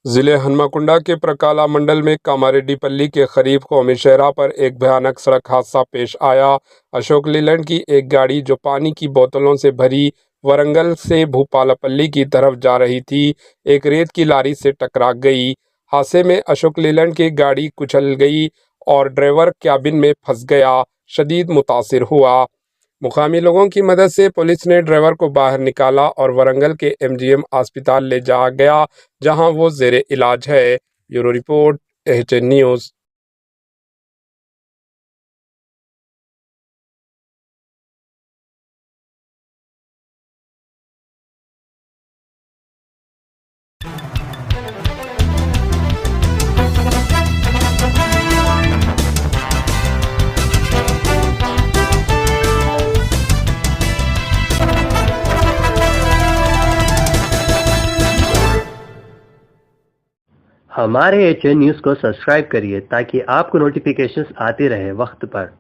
जिले हनुमाकुंडा के प्रकाला मंडल में कामारेड्डीपल्ली के करीब कौमी शाहराह पर एक भयानक सड़क हादसा पेश आया। अशोक लीलैंड की एक गाड़ी जो पानी की बोतलों से भरी वरंगल से भूपालपल्ली की तरफ जा रही थी, एक रेत की लारी से टकरा गई। हादसे में अशोक लीलैंड की गाड़ी कुचल गई और ड्राइवर कैबिन में फंस गया, शदीद मुतासिर हुआ। मुकामी लोगों की मदद से पुलिस ने ड्राइवर को बाहर निकाला और वरंगल के एमजीएम अस्पताल ले जाया गया, जहां वो जेरे इलाज है। Bureau report, HN news. हमारे एचएन न्यूज़ को सब्सक्राइब करिए ताकि आपको नोटिफिकेशंस आते रहे वक्त पर।